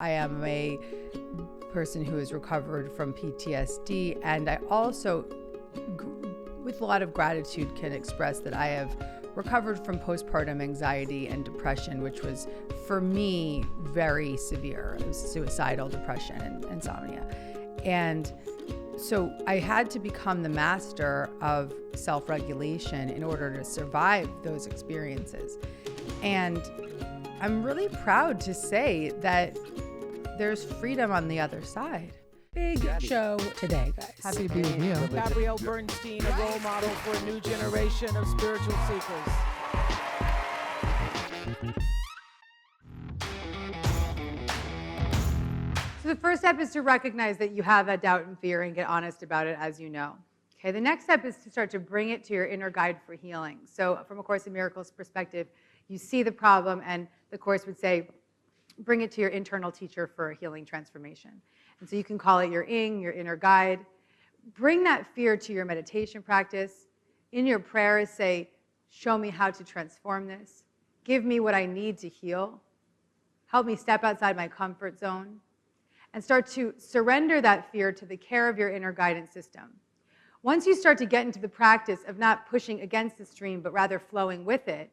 I am a person who has recovered from PTSD, and I also, with a lot of gratitude, can express that I have recovered from postpartum anxiety and depression, which was, for me, very severe. It was suicidal depression and insomnia. And so I had to become the master of self-regulation in order to survive those experiences. And I'm really proud to say that there's freedom on the other side. Big show today, guys. Happy to be with you. Gabrielle Bernstein, a role model for a new generation of spiritual seekers. So the first step is to recognize that you have that doubt and fear and get honest about it as you know. Okay, the next step is to start to bring it to your inner guide for healing. So from A Course in Miracles perspective, you see the problem and the Course would say, bring it to your internal teacher for a healing transformation. And so you can call it your your inner guide. Bring that fear to your meditation practice. In your prayers, say, show me how to transform this. Give me what I need to heal. Help me step outside my comfort zone. And start to surrender that fear to the care of your inner guidance system. Once you start to get into the practice of not pushing against the stream, but rather flowing with it,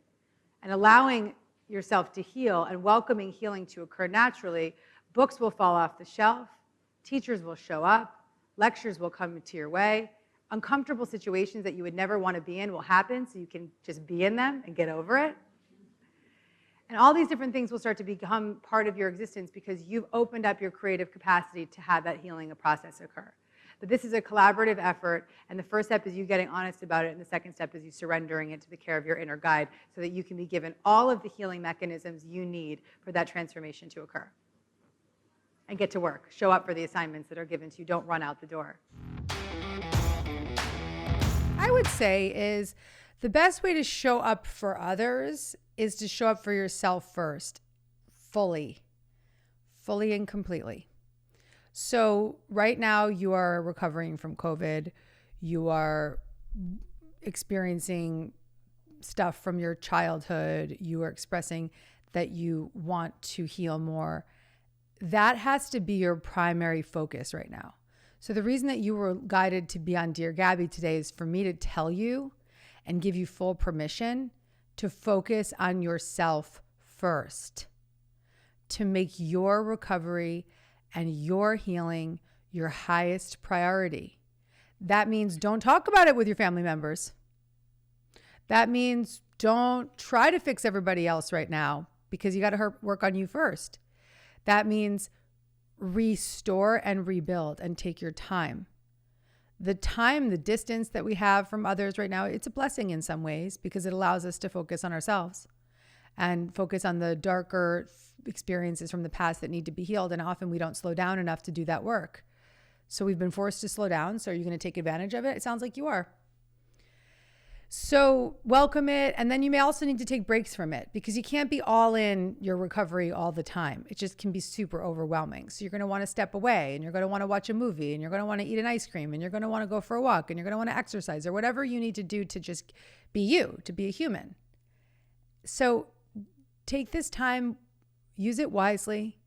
and allowing yourself to heal and welcoming healing to occur naturally, books will fall off the shelf, teachers will show up, lectures will come to your way, uncomfortable situations that you would never want to be in will happen so you can just be in them and get over it. And all these different things will start to become part of your existence because you've opened up your creative capacity to have that healing process occur. But this is a collaborative effort, and the first step is you getting honest about it, and the second step is you surrendering it to the care of your inner guide so that you can be given all of the healing mechanisms you need for that transformation to occur. And get to work. Show up for the assignments that are given to you. Don't run out the door. I would say is the best way to show up for others is to show up for yourself first, fully and completely. So right now you are recovering from COVID. You are experiencing stuff from your childhood. You are expressing that you want to heal more. That has to be your primary focus right now. So the reason that you were guided to be on Dear Gabby today is for me to tell you and give you full permission to focus on yourself first, to make your recovery and your healing your highest priority. That means don't talk about it with your family members. That means don't try to fix everybody else right now because you got to work on you first. That means restore and rebuild and take your time. The time, the distance that we have from others right now, it's a blessing in some ways because it allows us to focus on ourselves and focus on the darker experiences from the past that need to be healed. And often we don't slow down enough to do that work. So we've been forced to slow down. So are you going to take advantage of it? It sounds like you are. So welcome it. And then you may also need to take breaks from it because you can't be all in your recovery all the time. It just can be super overwhelming. So you're going to want to step away and you're going to want to watch a movie and you're going to want to eat an ice cream and you're going to want to go for a walk and you're going to want to exercise or whatever you need to do to just be you, to be a human. So take this time, use it wisely,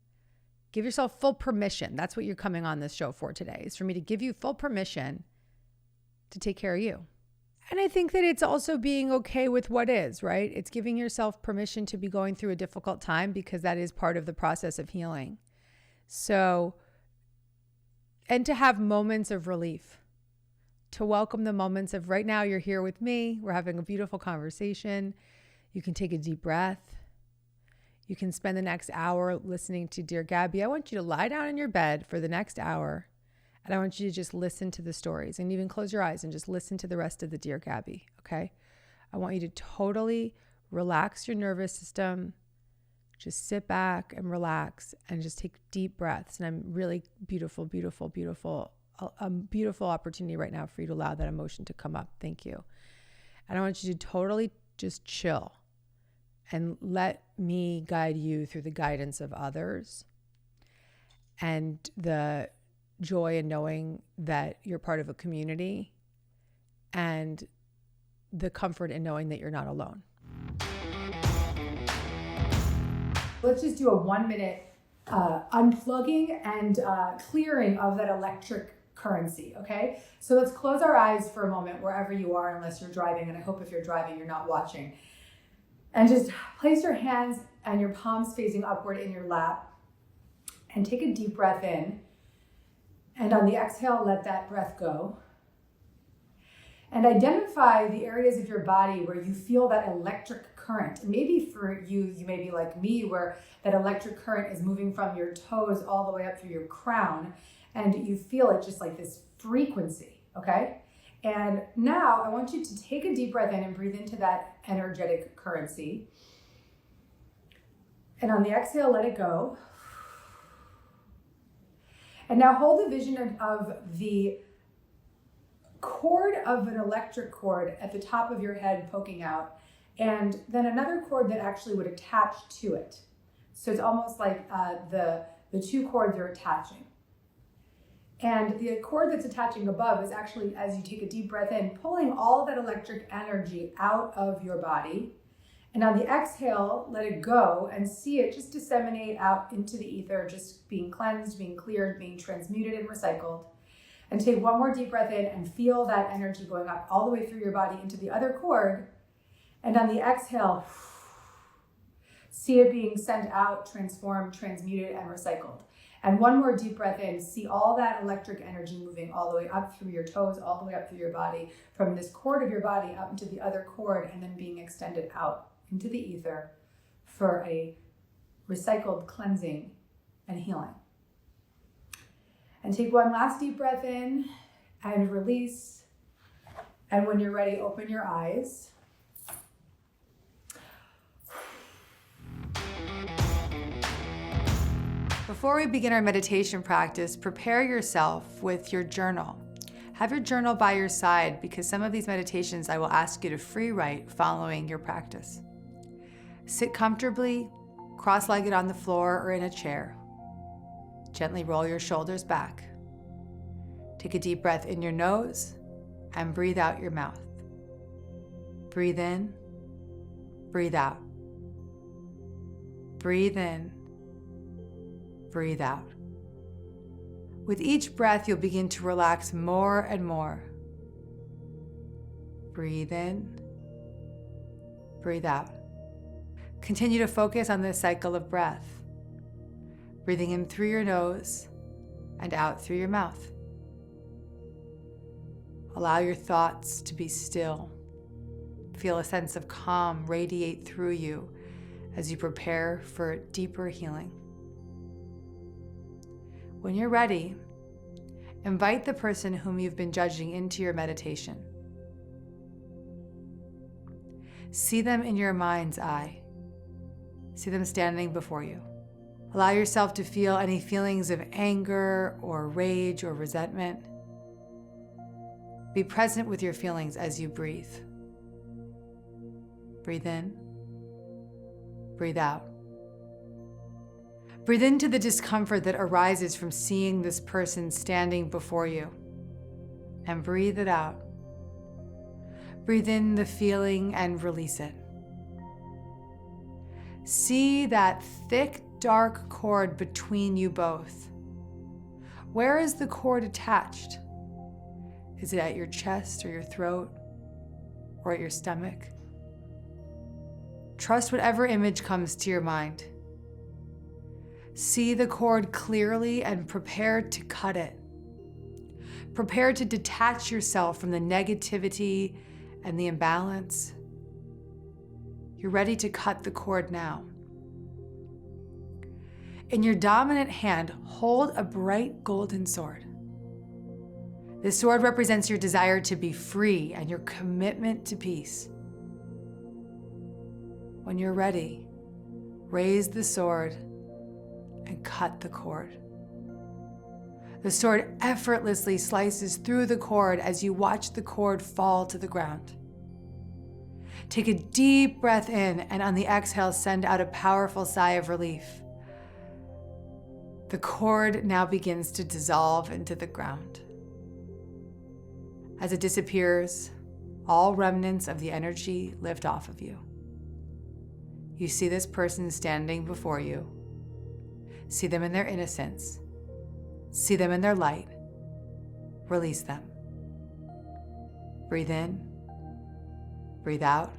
give yourself full permission. That's what you're coming on this show for today, is for me to give you full permission to take care of you. And I think that it's also being okay with what is, right? It's giving yourself permission to be going through a difficult time because that is part of the process of healing. So, and to have moments of relief, to welcome the moments of right now you're here with me. We're having a beautiful conversation. You can take a deep breath. You can spend the next hour listening to Dear Gabby. I want you to lie down in your bed for the next hour. And I want you to just listen to the stories and even close your eyes and just listen to the rest of the Dear Gabby, okay? I want you to totally relax your nervous system. Just sit back and relax and just take deep breaths. And I'm really beautiful opportunity right now for you to allow that emotion to come up. Thank you. And I want you to totally just chill and let me guide you through the guidance of others and the joy in knowing that you're part of a community and the comfort in knowing that you're not alone. Let's just do a 1 minute unplugging and clearing of that electric currency, okay? So let's close our eyes for a moment wherever you are, unless you're driving, and I hope if you're driving, you're not watching. And just place your hands and your palms facing upward in your lap, and take a deep breath in. And on the exhale, let that breath go. And identify the areas of your body where you feel that electric current. And maybe for you, you may be like me, where that electric current is moving from your toes all the way up through your crown, and you feel it just like this frequency, okay? And now I want you to take a deep breath in and breathe into that energetic currency. And on the exhale, let it go. And now hold the vision of the cord of an electric cord at the top of your head poking out, and then another cord that actually would attach to it. So it's almost like the two cords are attaching. And the cord that's attaching above is actually, as you take a deep breath in, pulling all that electric energy out of your body. And on the exhale, let it go and see it just disseminate out into the ether, just being cleansed, being cleared, being transmuted and recycled. And take one more deep breath in and feel that energy going up all the way through your body into the other cord. And on the exhale, see it being sent out, transformed, transmuted, and recycled. And one more deep breath in, see all that electric energy moving all the way up through your toes, all the way up through your body, from this cord of your body up into the other cord, and then being extended out into the ether for a recycled cleansing and healing. And take one last deep breath in and release. And when you're ready, open your eyes. Before we begin our meditation practice, prepare yourself with your journal. Have your journal by your side, because some of these meditations I will ask you to free write following your practice. Sit comfortably, cross-legged on the floor or in a chair. Gently roll your shoulders back. Take a deep breath in your nose and breathe out your mouth. Breathe in, breathe out. Breathe in, breathe out. With each breath, you'll begin to relax more and more. Breathe in, breathe out. Continue to focus on this cycle of breath, breathing in through your nose and out through your mouth. Allow your thoughts to be still. Feel a sense of calm radiate through you as you prepare for deeper healing. When you're ready, invite the person whom you've been judging into your meditation. See them in your mind's eye. See them standing before you. Allow yourself to feel any feelings of anger or rage or resentment. Be present with your feelings as you breathe. Breathe in, breathe out. Breathe into the discomfort that arises from seeing this person standing before you, and breathe it out. Breathe in the feeling and release it. See that thick, dark cord between you both. Where is the cord attached? Is it at your chest or your throat or at your stomach? Trust whatever image comes to your mind. See the cord clearly and prepare to cut it. Prepare to detach yourself from the negativity and the imbalance. You're ready to cut the cord now. In your dominant hand, hold a bright golden sword. This sword represents your desire to be free and your commitment to peace. When you're ready, raise the sword and cut the cord. The sword effortlessly slices through the cord as you watch the cord fall to the ground. Take a deep breath in, and on the exhale, send out a powerful sigh of relief. The cord now begins to dissolve into the ground. As it disappears, all remnants of the energy lift off of you. You see this person standing before you. See them in their innocence. See them in their light. Release them. Breathe in. Breathe out.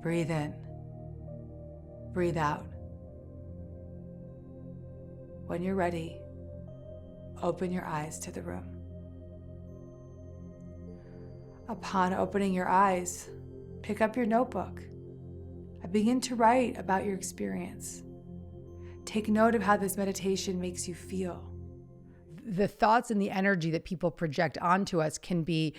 Breathe in. Breathe out. When you're ready, open your eyes to the room. Upon opening your eyes, pick up your notebook and begin to write about your experience. Take note of how this meditation makes you feel. The thoughts and the energy that people project onto us can be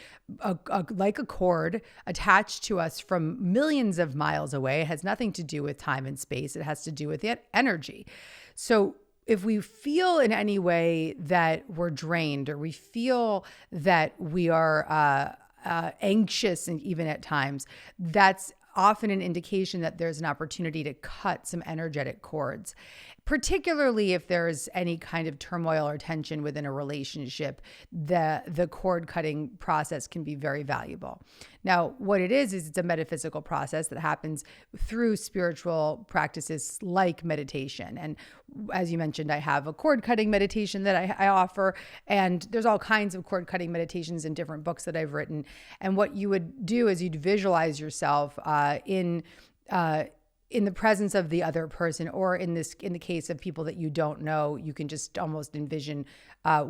like a cord attached to us from millions of miles away. It has nothing to do with time and space. It has to do with the energy. So if we feel in any way that we're drained, or we feel that we are anxious, and even at times, that's often an indication that there's an opportunity to cut some energetic cords. Particularly if there's any kind of turmoil or tension within a relationship, the cord cutting process can be very valuable. Now, what it is it's a metaphysical process that happens through spiritual practices like meditation. And as you mentioned, I have a cord cutting meditation that I offer, and there's all kinds of cord cutting meditations in different books that I've written. And what you would do is you'd visualize yourself in the presence of the other person, or in the case of people that you don't know, you can just almost envision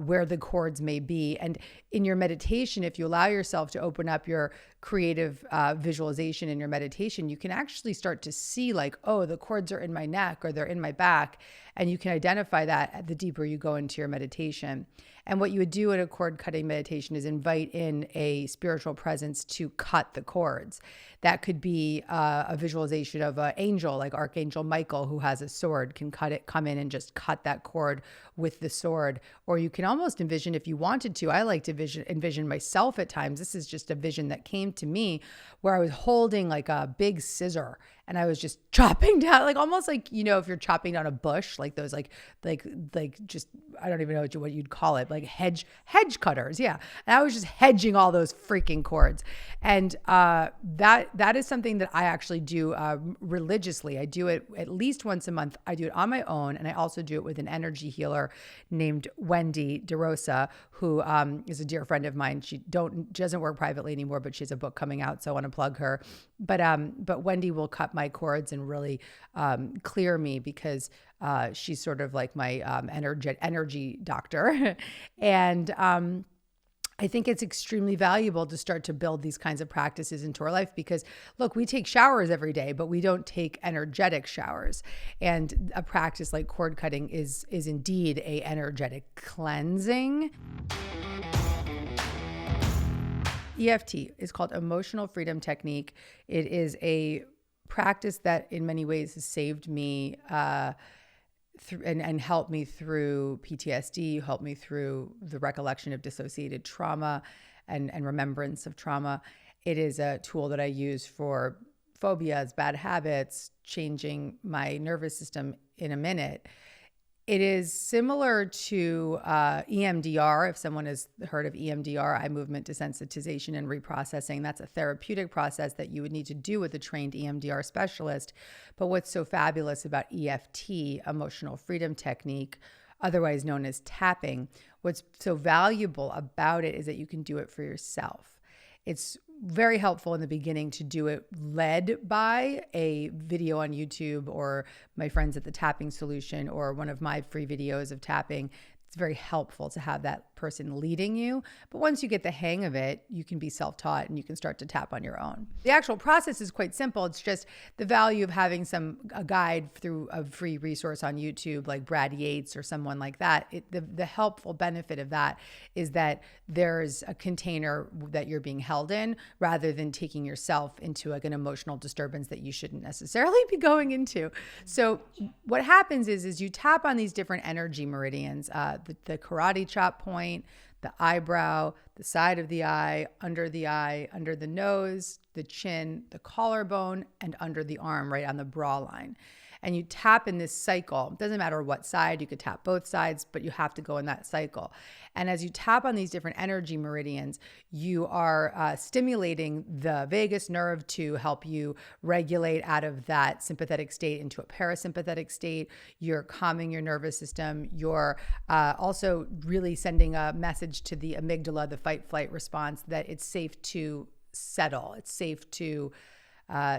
where the cords may be. And in your meditation, if you allow yourself to open up your creative visualization in your meditation, you can actually start to see like, oh, the cords are in my neck or they're in my back. And you can identify that the deeper you go into your meditation. And what you would do in a cord cutting meditation is invite in a spiritual presence to cut the cords. That could be a visualization of an angel, like Archangel Michael, who has a sword, can come in and just cut that cord with the sword. Or you can almost envision, if you wanted to, I like to envision myself at times. This is just a vision that came to me where I was holding like a big scissor and I was just chopping down, like almost like, if you're chopping down a bush, like those, like just, I don't even know what you'd call it, like hedge cutters. Yeah. And I was just hedging all those freaking cords. And that is something that I actually do religiously. I do it at least once a month. I do it on my own. And I also do it with an energy healer named Wendy DeRosa, who is a dear friend of mine. She doesn't work privately anymore, but she has a book coming out, so I want to plug her. But Wendy will cut my cords and really clear me, because she's sort of like my energy doctor. And I think it's extremely valuable to start to build these kinds of practices into our life, because look, we take showers every day, but we don't take energetic showers. And a practice like cord cutting is indeed a energetic cleansing. EFT is called Emotional Freedom Technique. It is a practice that in many ways has saved me and helped me through PTSD, helped me through the recollection of dissociated trauma and remembrance of trauma. It is a tool that I use for phobias, bad habits, changing my nervous system in a minute. It is similar to EMDR. If someone has heard of EMDR, eye movement desensitization and reprocessing, that's a therapeutic process that you would need to do with a trained EMDR specialist. But what's so fabulous about EFT, Emotional Freedom Technique, otherwise known as tapping, what's so valuable about it is that you can do it for yourself. It's very helpful in the beginning to do it led by a video on YouTube or my friends at the Tapping Solution or one of my free videos of tapping. It's very helpful to have that person leading you. But once you get the hang of it, you can be self-taught and you can start to tap on your own. The actual process is quite simple. It's just the value of having a guide through a free resource on YouTube, like Brad Yates or someone like that. The helpful benefit of that is that there's a container that you're being held in, rather than taking yourself into like an emotional disturbance that you shouldn't necessarily be going into. So what happens is you tap on these different energy meridians, the karate chop point, the eyebrow, the side of the eye, under the nose, the chin, the collarbone, and under the arm, right on the bra line. And you tap in this cycle. It doesn't matter what side, you could tap both sides, but you have to go in that cycle. And as you tap on these different energy meridians, you are stimulating the vagus nerve to help you regulate out of that sympathetic state into a parasympathetic state. You're calming your nervous system. You're also really sending a message to the amygdala, the fight-flight response, that it's safe to settle. It's safe to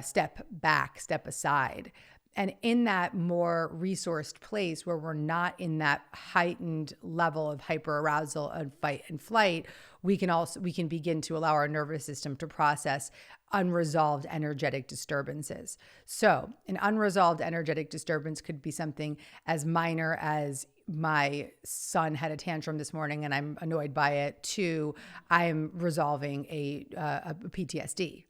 step back, step aside. And in that more resourced place where we're not in that heightened level of hyperarousal and fight and flight, we can begin to allow our nervous system to process unresolved energetic disturbances. So an unresolved energetic disturbance could be something as minor as my son had a tantrum this morning and I'm annoyed by it, to I'm resolving a PTSD.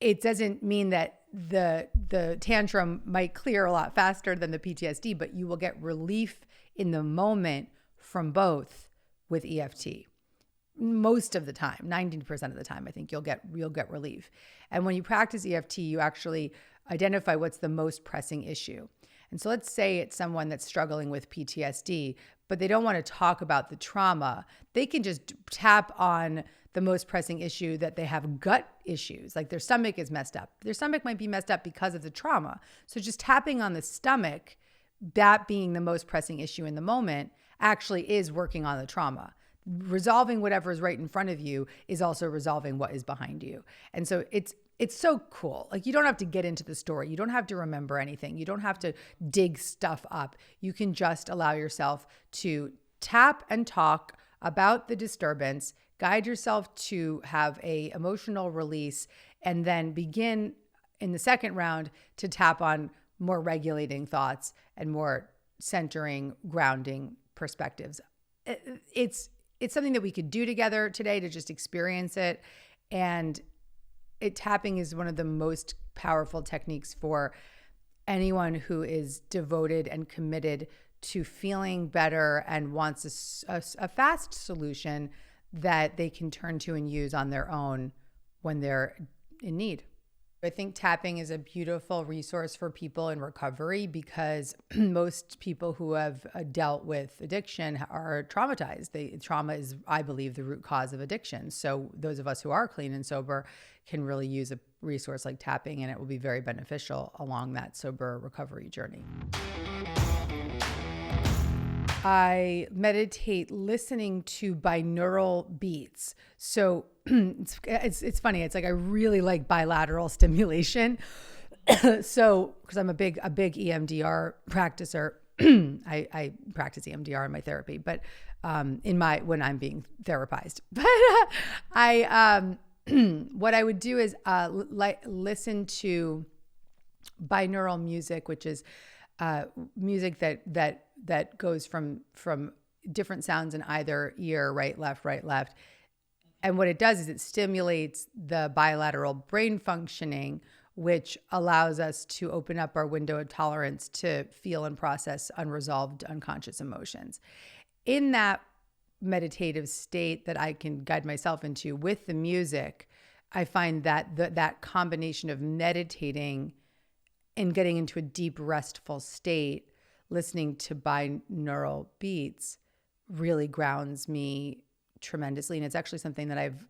It doesn't mean that the tantrum might clear a lot faster than the PTSD, but you will get relief in the moment from both with EFT. Most of the time, 90% of the time, I think you'll get relief. And when you practice EFT, you actually identify what's the most pressing issue. And so let's say it's someone that's struggling with PTSD, but they don't want to talk about the trauma. They can just tap on the most pressing issue, that they have gut issues, like their stomach is messed up. Their stomach might be messed up because of the trauma. So just tapping on the stomach, that being the most pressing issue in the moment, actually is working on the trauma. Resolving whatever is right in front of you is also resolving what is behind you. And so it's so cool. Like, you don't have to get into the story. You don't have to remember anything. You don't have to dig stuff up. You can just allow yourself to tap and talk about the disturbance, guide yourself to have a emotional release, and then begin in the second round to tap on more regulating thoughts and more centering, grounding perspectives. It's something that we could do together today to just experience it. And tapping is one of the most powerful techniques for anyone who is devoted and committed to feeling better and wants a fast solution that they can turn to and use on their own when they're in need. I think tapping is a beautiful resource for people in recovery, because most people who have dealt with addiction are traumatized. Trauma is, I believe, the root cause of addiction. So those of us who are clean and sober can really use a resource like tapping, and it will be very beneficial along that sober recovery journey. I meditate listening to binaural beats. So it's funny. It's like I really like bilateral stimulation. So because I'm a big EMDR practicer, I practice EMDR in my therapy, but when I'm being therapized. But what I would do is listen to binaural music, which is music that goes from different sounds in either ear, right, left. And what it does is it stimulates the bilateral brain functioning, which allows us to open up our window of tolerance to feel and process unresolved unconscious emotions. In that meditative state that I can guide myself into with the music, I find that that combination of meditating and getting into a deep, restful state, listening to binaural beats, really grounds me tremendously. And it's actually something that I've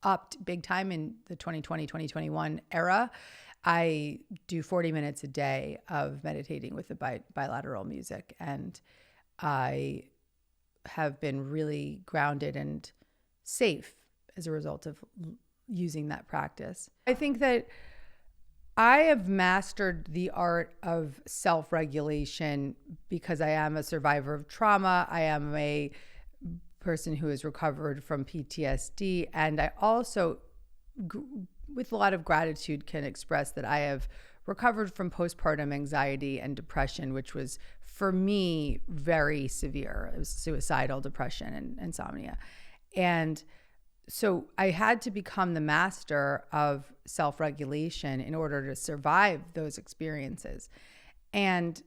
upped big time in the 2020, 2021 era. I do 40 minutes a day of meditating with the bilateral music. And I have been really grounded and safe as a result of using that practice. I think that I have mastered the art of self-regulation because I am a survivor of trauma. I am a person who has recovered from PTSD. And I also, with a lot of gratitude, can express that I have recovered from postpartum anxiety and depression, which was, for me, very severe. It was suicidal depression and insomnia. And so I had to become the master of self-regulation in order to survive those experiences. And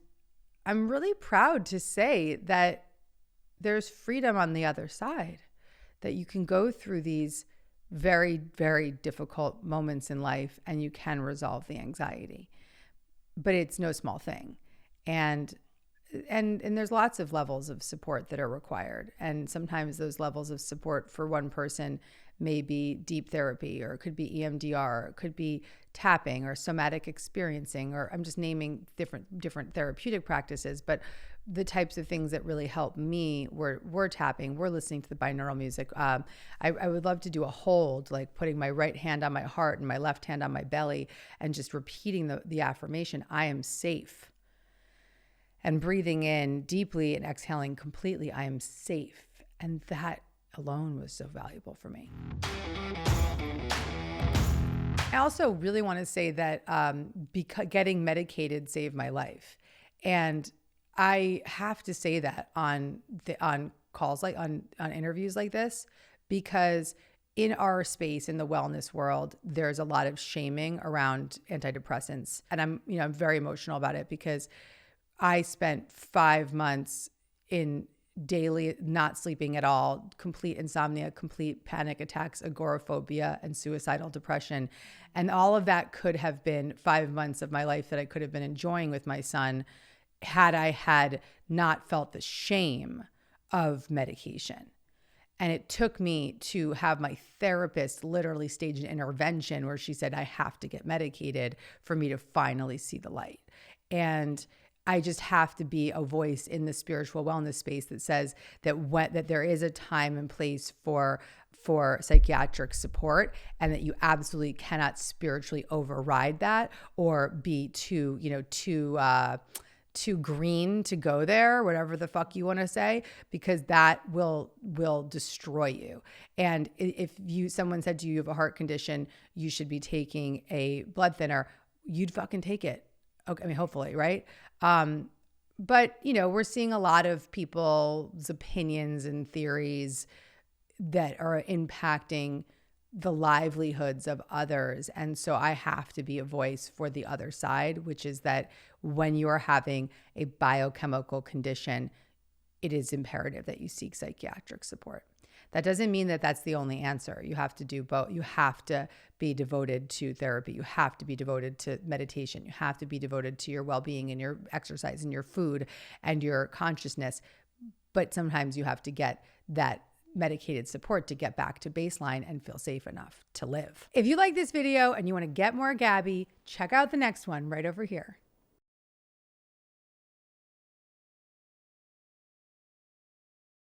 I'm really proud to say that there's freedom on the other side, that you can go through these very, very difficult moments in life and you can resolve the anxiety. But it's no small thing. And there's lots of levels of support that are required. And sometimes those levels of support for one person may be deep therapy, or it could be EMDR, or it could be tapping or somatic experiencing, or I'm just naming different therapeutic practices. But the types of things that really help me were tapping, we're listening to the binaural music. I would love to do a hold, like putting my right hand on my heart and my left hand on my belly and just repeating the affirmation, I am safe. And breathing in deeply and exhaling completely, I am safe. And that alone was so valuable for me. I also really want to say that getting medicated saved my life. And I have to say that on calls, like on interviews like this, because in our space, in the wellness world, there's a lot of shaming around antidepressants. And I'm very emotional about it, because I spent 5 months in daily not sleeping at all, complete insomnia, complete panic attacks, agoraphobia, and suicidal depression. And all of that could have been 5 months of my life that I could have been enjoying with my son had I had not felt the shame of medication. And it took me to have my therapist literally stage an intervention where she said, I have to get medicated for me to finally see the light. And I just have to be a voice in the spiritual wellness space that says that there is a time and place for psychiatric support, and that you absolutely cannot spiritually override that or be too green to go there, whatever the fuck you want to say, because that will destroy you. And if someone said to you, you have a heart condition, you should be taking a blood thinner, you'd fucking take it. Okay, I mean, hopefully, right? But we're seeing a lot of people's opinions and theories that are impacting the livelihoods of others. And so I have to be a voice for the other side, which is that when you are having a biochemical condition, it is imperative that you seek psychiatric support. That doesn't mean that that's the only answer. You have to do both. You have to be devoted to therapy. You have to be devoted to meditation. You have to be devoted to your well-being and your exercise and your food and your consciousness. But sometimes you have to get that medicated support to get back to baseline and feel safe enough to live. If you like this video and you want to get more Gabby, check out the next one right over here.